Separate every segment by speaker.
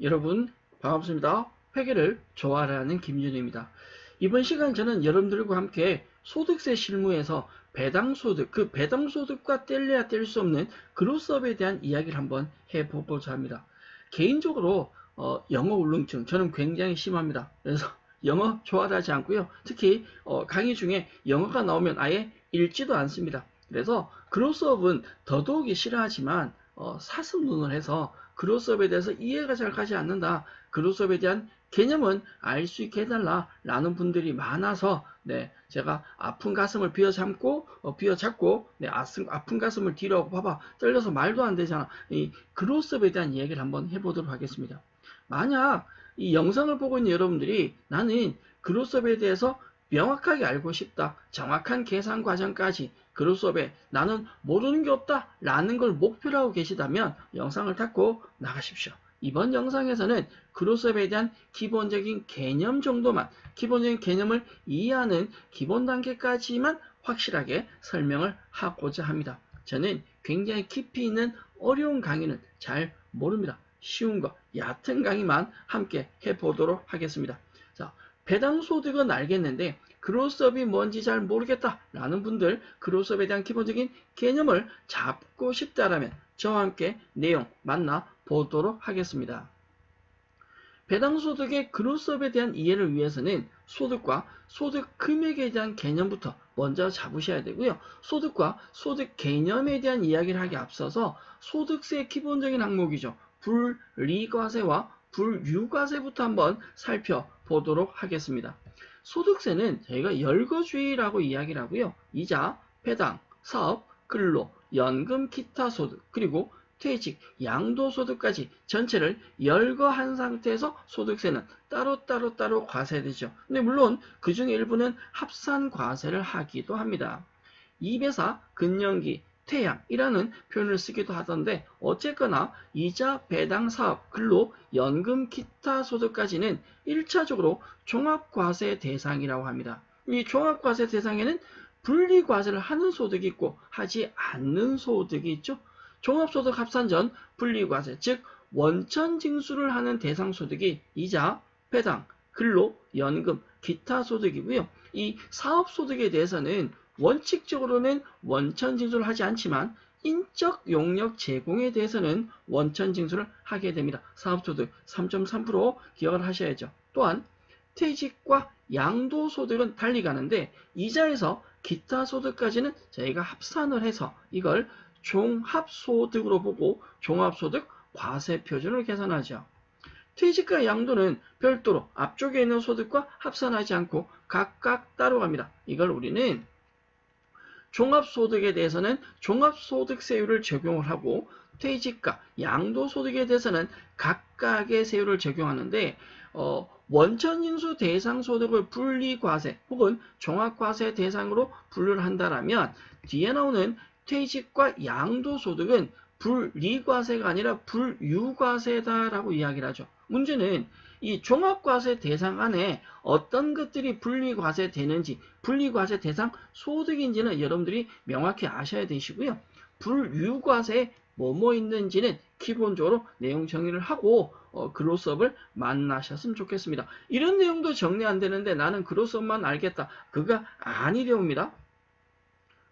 Speaker 1: 여러분 반갑습니다. 회계를 좋아하는 김준우입니다. 이번 시간 저는 여러분들과 함께 소득세 실무에서 배당소득, 그 배당소득과 뗄래야 뗄 수 없는 그로스업에 대한 이야기를 한번 해보고자 합니다. 개인적으로 영어 울렁증 저는 굉장히 심합니다. 그래서 영어 좋아하지 않고요. 특히 강의 중에 영어가 나오면 아예 읽지도 않습니다. 그래서 그로스업은 더더욱이 싫어하지만 사슴눈을 해서 그로스업에 대해서 이해가 잘 가지 않는다. 그로스업에 대한 개념은 알 수 있게 해달라 라는 분들이 많아서 제가 아픈 가슴을 비어잡고 아픈 가슴을 뒤로 하고 봐봐 떨려서 말도 안 되잖아. 이 그로스업에 대한 이야기를 한번 해보도록 하겠습니다. 만약 이 영상을 보고 있는 여러분들이 나는 그로스업에 대해서 명확하게 알고 싶다. 정확한 계산 과정까지 그로스업에 나는 모르는 게 없다 라는 걸 목표로 하고 계시다면 영상을 닫고 나가십시오. 이번 영상에서는 그로스업에 대한 기본적인 개념 정도만, 기본적인 개념을 이해하는 기본 단계까지만 확실하게 설명을 하고자 합니다. 저는 굉장히 깊이 있는 어려운 강의는 잘 모릅니다. 쉬운 거, 얕은 강의만 함께 해보도록 하겠습니다. 자, 배당소득은 알겠는데 그로스업이 뭔지 잘 모르겠다 라는 분들, 그로스업에 대한 기본적인 개념을 잡고 싶다라면 저와 함께 내용 만나보도록 하겠습니다. 배당소득의 그로스업에 대한 이해를 위해서는 소득과 소득 금액에 대한 개념부터 먼저 잡으셔야 되고요. 소득과 소득 개념에 대한 이야기를 하기 앞서서 소득세의 기본적인 항목이죠. 불리과세와 불유과세부터 한번 살펴보도록 하겠습니다. 소득세는 저희가 열거주의라고 이야기를 하고요. 이자, 배당, 사업, 근로, 연금, 기타 소득, 그리고 퇴직, 양도소득까지 전체를 열거한 상태에서 소득세는 따로 과세되죠. 근데 물론 그 중에 일부는 합산과세를 하기도 합니다. 2배사, 근년기, 퇴양이라는 표현을 쓰기도 하던데 어쨌거나 이자, 배당, 사업, 근로, 연금, 기타 소득까지는 1차적으로 종합과세 대상이라고 합니다. 이 종합과세 대상에는 분리과세를 하는 소득이 있고 하지 않는 소득이 있죠. 종합소득 합산 전 분리과세, 즉 원천징수를 하는 대상소득이 이자, 배당, 근로, 연금, 기타 소득이고요. 이 사업소득에 대해서는 원칙적으로는 원천징수를 하지 않지만 인적 용역 제공에 대해서는 원천징수를 하게 됩니다. 사업소득 3.3% 기억을 하셔야죠. 또한 퇴직과 양도소득은 달리 가는데 이자에서 기타 소득까지는 저희가 합산을 해서 이걸 종합소득으로 보고 종합소득 과세표준을 계산하죠. 퇴직과 양도는 별도로 앞쪽에 있는 소득과 합산하지 않고 각각 따로 갑니다. 이걸 우리는 종합소득에 대해서는 종합소득세율을 적용을 하고 퇴직과 양도소득에 대해서는 각각의 세율을 적용하는데 원천징수 대상 소득을 분리과세 혹은 종합과세 대상으로 분류를 한다면 뒤에 나오는 퇴직과 양도소득은 불리과세가 아니라 불유과세다라고 이야기를 하죠. 문제는 이 종합과세 대상 안에 어떤 것들이 분리과세 되는지, 분리과세 대상 소득인지는 여러분들이 명확히 아셔야 되시고요. 불유과세에 뭐뭐 있는지는 기본적으로 내용 정리를 하고 그로스업을 만나셨으면 좋겠습니다. 이런 내용도 정리 안 되는데 나는 그로스업만 알겠다. 그거 아니려옵니다.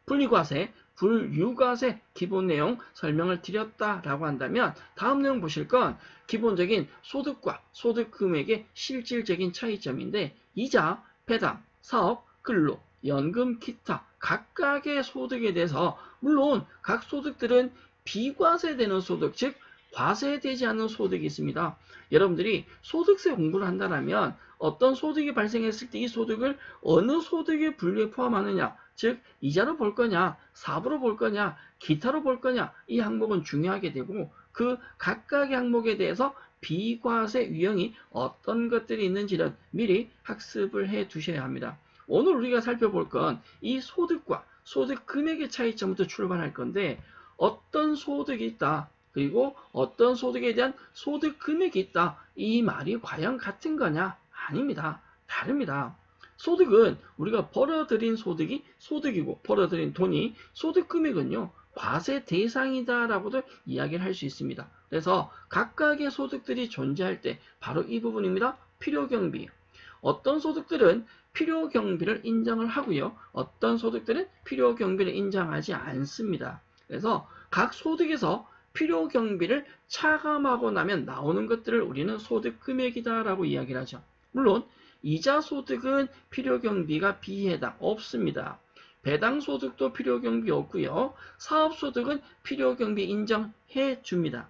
Speaker 1: 분리과세, 불유과세 기본 내용 설명을 드렸다라고 한다면 다음 내용 보실 건 기본적인 소득과 소득 금액의 실질적인 차이점인데 이자, 배당, 사업, 근로, 연금, 기타 각각의 소득에 대해서 물론 각 소득들은 비과세되는 소득, 즉 과세되지 않는 소득이 있습니다. 여러분들이 소득세 공부를 한다면 어떤 소득이 발생했을 때 이 소득을 어느 소득의 분류에 포함하느냐, 즉 이자로 볼 거냐, 사업으로 볼 거냐, 기타로 볼 거냐 이 항목은 중요하게 되고 그 각각의 항목에 대해서 비과세 유형이 어떤 것들이 있는지는 미리 학습을 해 두셔야 합니다. 오늘 우리가 살펴볼 건 이 소득과 소득 금액의 차이점부터 출발할 건데 어떤 소득이 있다. 그리고 어떤 소득에 대한 소득 금액이 있다. 이 말이 과연 같은 거냐? 아닙니다. 다릅니다. 소득은 우리가 벌어들인 소득이 소득이고 벌어들인 돈이 소득 금액은요. 과세 대상이다라고도 이야기를 할 수 있습니다. 그래서 각각의 소득들이 존재할 때 바로 이 부분입니다. 필요경비. 어떤 소득들은 필요경비를 인정을 하고요. 어떤 소득들은 필요경비를 인정하지 않습니다. 그래서 각 소득에서 필요경비를 차감하고 나면 나오는 것들을 우리는 소득금액이다라고 이야기를 하죠. 물론 이자소득은 필요경비가 비해당 없습니다. 배당소득도 필요경비 없고요. 사업소득은 필요경비 인정해 줍니다.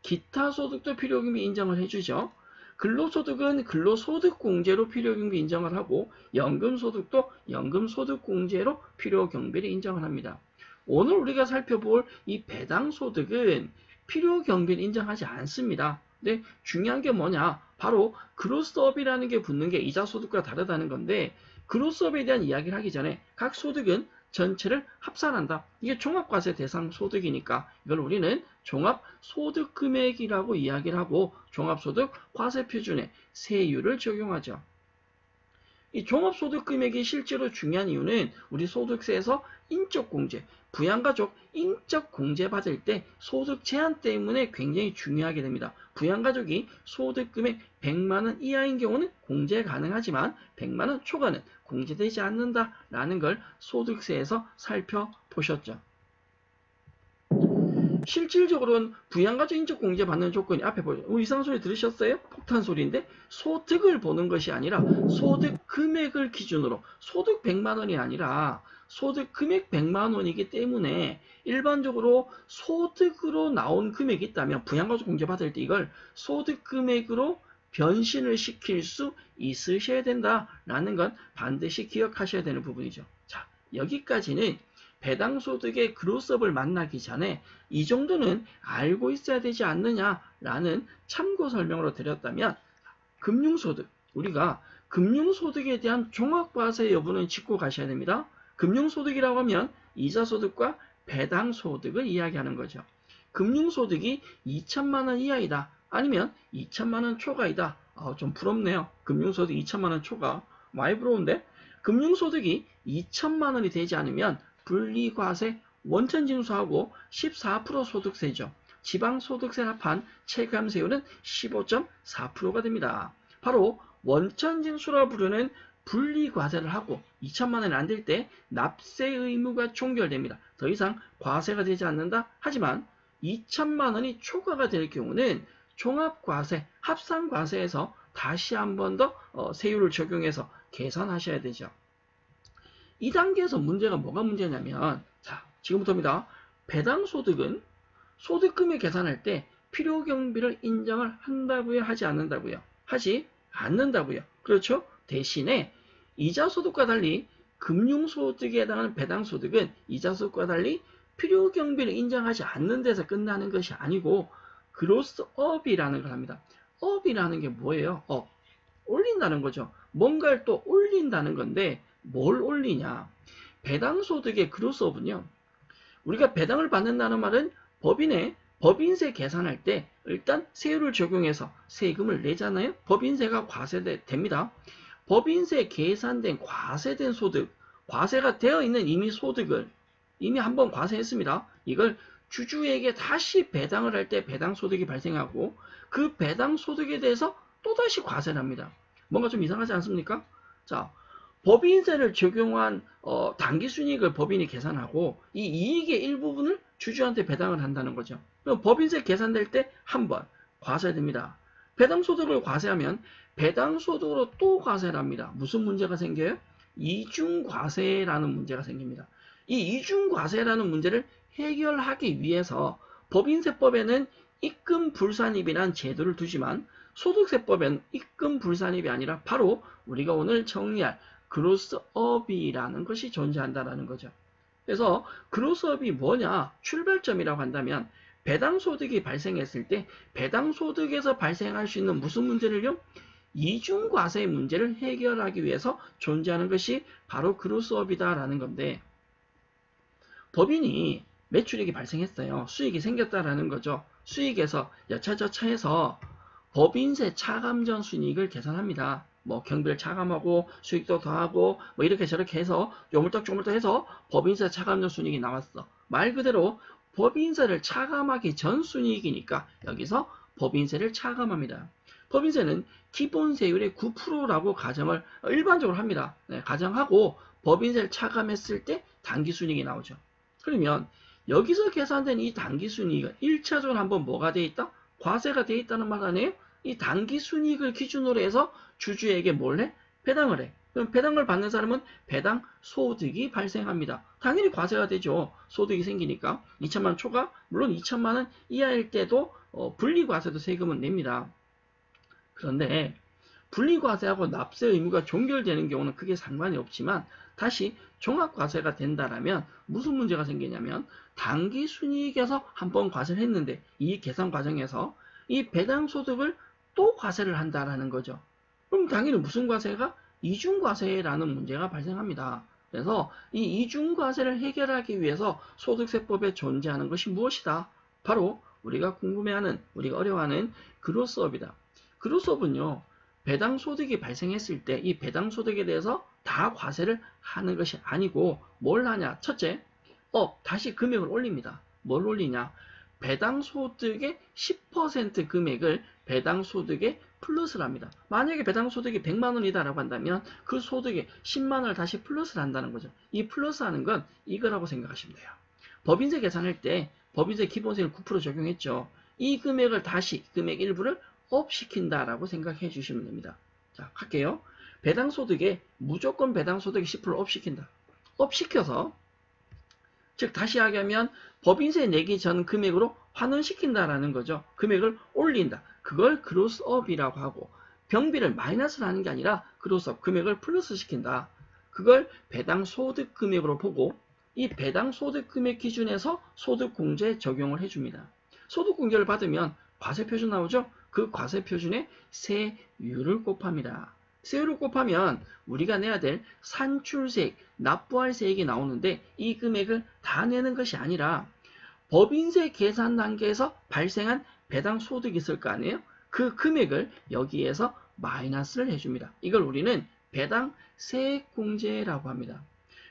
Speaker 1: 기타소득도 필요경비 인정을 해주죠. 근로소득은 근로소득공제로 필요경비 인정을 하고 연금소득도 연금소득공제로 필요경비를 인정을 합니다. 오늘 우리가 살펴볼 이 배당소득은 필요경비를 인정하지 않습니다. 근데 중요한 게 뭐냐? 바로 그로스업이라는 게 붙는 게 이자소득과 다르다는 건데 그로스업에 대한 이야기를 하기 전에 각 소득은 전체를 합산한다. 이게 종합과세 대상 소득이니까 이걸 우리는 종합소득금액이라고 이야기를 하고 종합소득 과세표준에 세율을 적용하죠. 이 종합소득금액이 실제로 중요한 이유는 우리 소득세에서 인적공제, 부양가족 인적공제 받을 때 소득 제한 때문에 굉장히 중요하게 됩니다. 부양가족이 소득금액 100만원 이하인 경우는 공제 가능하지만 100만원 초과는 공제되지 않는다라는 걸 소득세에서 살펴보셨죠. 실질적으로는 부양가족 인적공제 받는 조건이 앞에 보죠. 이상한 소리 들으셨어요? 폭탄 소리인데 소득을 보는 것이 아니라 소득 금액을 기준으로 소득 100만원이 아니라 소득 금액 100만원이기 때문에 일반적으로 소득으로 나온 금액이 있다면 부양가족 공제 받을 때 이걸 소득 금액으로 변신을 시킬 수 있으셔야 된다라는 건 반드시 기억하셔야 되는 부분이죠. 자, 여기까지는 배당소득의 그로스업을 만나기 전에 이 정도는 알고 있어야 되지 않느냐라는 참고 설명으로 드렸다면 금융소득, 우리가 금융소득에 대한 종합과세 여부는 짚고 가셔야 됩니다. 금융소득이라고 하면 이자소득과 배당소득을 이야기하는 거죠. 금융소득이 2천만원 이하이다. 아니면 2천만원 초과이다. 좀 부럽네요. 금융소득 2천만원 초과. 많이 부러운데? 금융소득이 2천만원이 되지 않으면 분리과세 원천징수하고 14% 소득세죠. 지방소득세 합한 체감세율은 15.4%가 됩니다. 바로 원천징수라 부르는 분리과세를 하고 2천만원이 안 될 때 납세 의무가 종결됩니다. 더 이상 과세가 되지 않는다. 하지만 2천만원이 초과가 될 경우는 종합과세, 합산과세에서 다시 한 번 더 세율을 적용해서 계산하셔야 되죠. 이 단계에서 문제가 뭐가 문제냐면 자, 지금부터입니다. 배당소득은 소득금액 계산할 때 필요경비를 인정을 한다고요? 하지 않는다고요? 하지 않는다고요. 그렇죠? 대신에 이자소득과 달리 금융소득에 해당하는 배당소득은 이자소득과 달리 필요경비를 인정하지 않는 데서 끝나는 것이 아니고 그로스업이라는 걸 합니다. 업이라는 게 뭐예요? 올린다는 거죠. 뭔가를 또 올린다는 건데 뭘 올리냐? 배당소득의 그로스업은요. 우리가 배당을 받는다는 말은 법인세 계산할 때 일단 세율을 적용해서 세금을 내잖아요. 법인세가 과세됩니다. 법인세 계산된 과세된 소득, 과세가 되어 있는 이미 소득을 이미 한번 과세했습니다. 이걸 주주에게 다시 배당을 할 때 배당소득이 발생하고 그 배당소득에 대해서 또다시 과세를 합니다. 뭔가 좀 이상하지 않습니까? 자, 법인세를 적용한 당기순이익을 법인이 계산하고 이 이익의 일부분을 주주한테 배당을 한다는 거죠. 그럼 법인세 계산될 때 한 번 과세됩니다. 배당소득을 과세하면 배당소득으로 또 과세를 합니다. 무슨 문제가 생겨요? 이중과세라는 문제가 생깁니다. 이 이중과세라는 문제를 해결하기 위해서 법인세법에는 입금불산입이라는 제도를 두지만 소득세법에는 입금불산입이 아니라 바로 우리가 오늘 정리할 그로스업이라는 것이 존재한다는 거죠. 그래서 그로스업이 뭐냐? 출발점이라고 한다면 배당소득이 발생했을 때 배당소득에서 발생할 수 있는 무슨 문제를요? 이중과세의 문제를 해결하기 위해서 존재하는 것이 바로 그로스업이다라는 건데 법인이 매출액이 발생했어요. 수익이 생겼다라는 거죠. 수익에서 여차저차해서 법인세 차감전 순이익을 계산합니다. 뭐 경비를 차감하고 수익도 더하고 뭐 이렇게 저렇게 해서 요물딱조물딱 해서 법인세 차감전 순이익이 나왔어. 말 그대로 법인세를 차감하기 전 순이익이니까 여기서 법인세를 차감합니다. 법인세는 기본세율의 9%라고 가정을 일반적으로 합니다. 네, 가정하고 법인세를 차감했을 때 당기순이익이 나오죠. 그러면 여기서 계산된 이 당기순이익은 1차적으로 한번 뭐가 돼 있다? 과세가 돼 있다는 말 아니에요? 이 당기순이익을 기준으로 해서 주주에게 뭘 해? 배당을 해. 그럼 배당을 받는 사람은 배당 소득이 발생합니다. 당연히 과세가 되죠. 소득이 생기니까. 2천만 원 초과, 물론 2천만 원 이하일 때도 분리과세도 세금은 냅니다. 그런데 분리과세하고 납세 의무가 종결되는 경우는 크게 상관이 없지만 다시 종합과세가 된다라면 무슨 문제가 생기냐면 당기순이익에서 한번 과세를 했는데 이 계산 과정에서 이 배당소득을 또 과세를 한다라는 거죠. 그럼 당연히 무슨 과세가? 이중과세라는 문제가 발생합니다. 그래서 이 이중과세를 해결하기 위해서 소득세법에 존재하는 것이 무엇이다? 바로 우리가 궁금해하는, 우리가 어려워하는 그로스업이다. 그로스업은요, 배당소득이 발생했을 때 이 배당소득에 대해서 다 과세를 하는 것이 아니고 뭘 하냐? 첫째, 다시 금액을 올립니다. 뭘 올리냐? 배당소득의 10% 금액을 배당소득에 플러스를 합니다. 만약에 배당소득이 100만 원이다라고 한다면 그 소득에 10만 원을 다시 플러스를 한다는 거죠. 이 플러스하는 건 이거라고 생각하시면 돼요. 법인세 계산할 때 법인세 기본세율 9% 적용했죠. 이 금액을 다시 금액 일부를 업시킨다라고 생각해 주시면 됩니다. 자, 할게요. 배당소득에 무조건 배당소득에 10% 업시킨다. 업시켜서 즉 다시 하면 법인세 내기 전 금액으로 환원시킨다라는 거죠. 금액을 올린다. 그걸 그로스업이라고 하고 병비를 마이너스를 하는 게 아니라 그로스업 금액을 플러스 시킨다. 그걸 배당소득 금액으로 보고 이 배당소득 금액 기준에서 소득공제 적용을 해줍니다. 소득공제를 받으면 과세표준 나오죠? 그 과세표준에 세율을 곱합니다. 세율을 곱하면 우리가 내야 될 산출세액, 납부할 세액이 나오는데 이 금액을 다 내는 것이 아니라 법인세 계산 단계에서 발생한 배당 소득이 있을 거 아니에요? 그 금액을 여기에서 마이너스를 해줍니다. 이걸 우리는 배당 세액공제라고 합니다.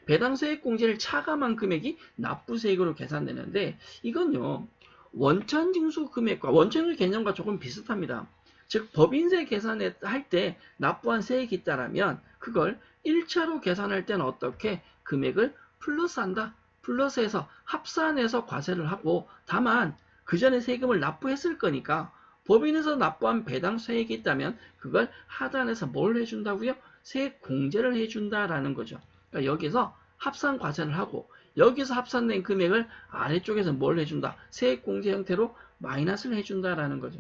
Speaker 1: 배당 세액공제를 차감한 금액이 납부세액으로 계산되는데 이건요. 원천징수 금액과 원천징수 개념과 조금 비슷합니다. 즉 법인세 계산할 때 납부한 세액이 있다라면 그걸 1차로 계산할 때는 어떻게 금액을 플러스한다. 플러스해서 합산해서 과세를 하고 다만 그 전에 세금을 납부했을 거니까 법인에서 납부한 배당 세액이 있다면 그걸 하단해서 뭘 해준다고요? 세액 공제를 해준다라는 거죠. 그러니까 여기서 합산 과세를 하고 여기서 합산된 금액을 아래쪽에서 뭘 해준다? 세액 공제 형태로 마이너스를 해준다라는 거죠.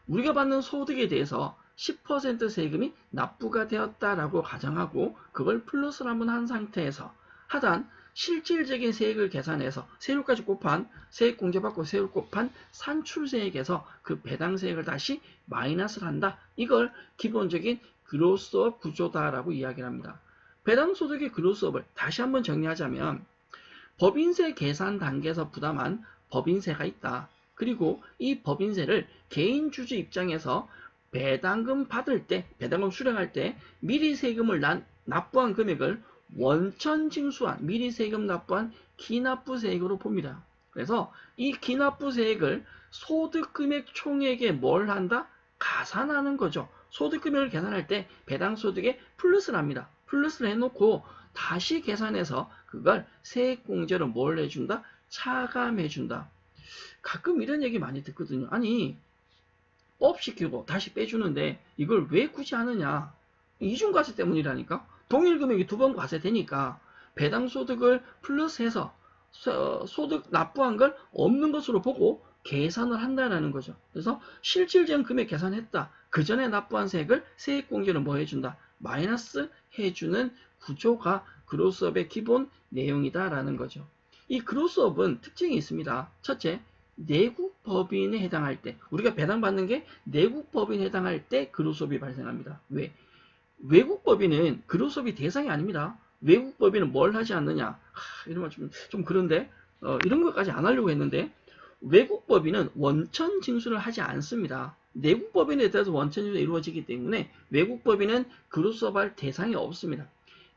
Speaker 1: 우리가 받는 소득에 대해서 10% 세금이 납부가 되었다라고 가정하고 그걸 플러스를 한번 한 상태에서 하단 실질적인 세액을 계산해서 세율까지 곱한 세액 공제받고 세율 곱한 산출세액에서 그 배당세액을 다시 마이너스를 한다. 이걸 기본적인 그로스업 구조다라고 이야기를 합니다. 배당소득의 그로스업을 다시 한번 정리하자면 법인세 계산 단계에서 부담한 법인세가 있다. 그리고 이 법인세를 개인 주주 입장에서 배당금 받을 때, 배당금 수령할 때 미리 세금을 납부한 금액을 원천징수한, 미리 세금 납부한 기납부세액으로 봅니다. 그래서 이 기납부세액을 소득금액 총액에 뭘 한다? 가산하는 거죠. 소득금액을 계산할 때 배당소득에 플러스를 합니다. 플러스를 해놓고 다시 계산해서 그걸 세액공제로 뭘 해준다? 차감해준다. 가끔 이런 얘기 많이 듣거든요. 아니 업시키고 다시 빼주는데 이걸 왜 굳이 하느냐. 이중과세 때문이라니까. 동일 금액이 두 번 과세되니까 배당소득을 플러스해서 소득 납부한 걸 없는 것으로 보고 계산을 한다는 거죠. 그래서 실질적인 금액 계산했다. 그 전에 납부한 세액을 세액공제로 뭐 해준다? 마이너스 해주는 구조가 그로스업의 기본 내용이다라는 거죠. 이 그로스업은 특징이 있습니다. 첫째, 내국 법인에 해당할 때 우리가 배당받는 게 내국 법인에 해당할 때 그로스업이 발생합니다. 왜? 외국 법인은 그로스업이 대상이 아닙니다. 외국 법인은 뭘 하지 않느냐? 이런 말 좀 그런데 이런 것까지 안 하려고 했는데 외국 법인은 원천 징수를 하지 않습니다. 내국 법인에 대해서 원천 징수가 이루어지기 때문에 외국 법인은 그로스업 할 대상이 없습니다.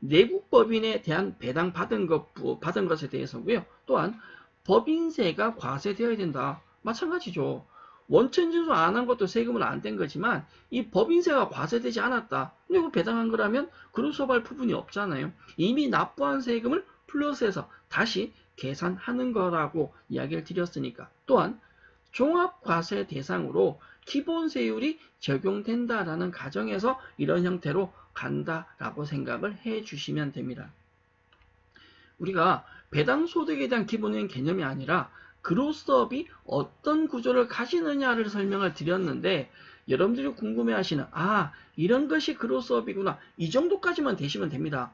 Speaker 1: 내국법인에 대한 배당 받은 것에 대해서고요. 또한 법인세가 과세되어야 된다. 마찬가지죠. 원천징수 안 한 것도 세금을 안 뗀 거지만 이 법인세가 과세되지 않았다. 근데 이거 배당한 거라면 그로서할 부분이 없잖아요. 이미 납부한 세금을 플러스해서 다시 계산하는 거라고 이야기를 드렸으니까. 또한 종합과세 대상으로 기본세율이 적용된다라는 가정에서 이런 형태로 간다라고 생각을 해 주시면 됩니다. 우리가 배당소득에 대한 기본적인 개념이 아니라 그로스업이 어떤 구조를 가지느냐를 설명을 드렸는데 여러분들이 궁금해하시는 이런 것이 그로스업이구나 이 정도까지만 되시면 됩니다.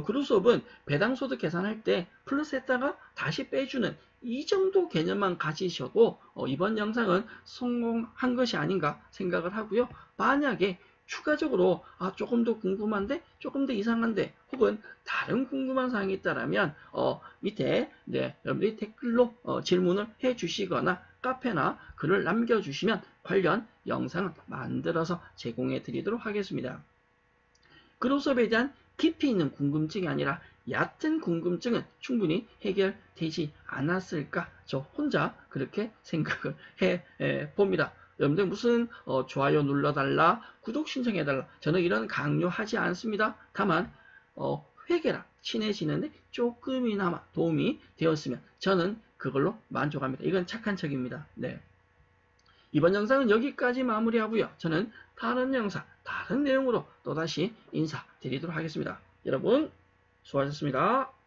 Speaker 1: 그로스업은 배당소득 계산할 때 플러스했다가 다시 빼주는 이 정도 개념만 가지셔도 이번 영상은 성공한 것이 아닌가 생각을 하고요. 만약에 추가적으로 조금 더 궁금한데 조금 더 이상한데 혹은 다른 궁금한 사항이 있다라면 밑에 여러분들이 댓글로 질문을 해 주시거나 카페나 글을 남겨주시면 관련 영상을 만들어서 제공해 드리도록 하겠습니다. 그로스업에 대한 깊이 있는 궁금증이 아니라 얕은 궁금증은 충분히 해결되지 않았을까 저 혼자 그렇게 생각을 해 봅니다. 여러분들 무슨 좋아요 눌러달라 구독 신청해달라 저는 이런 강요하지 않습니다. 다만 회계랑 친해지는데 조금이나마 도움이 되었으면 저는 그걸로 만족합니다. 이건 착한 척입니다. 네. 이번 영상은 여기까지 마무리하고요. 저는 다른 영상, 다른 내용으로 또다시 인사드리도록 하겠습니다. 여러분 수고하셨습니다.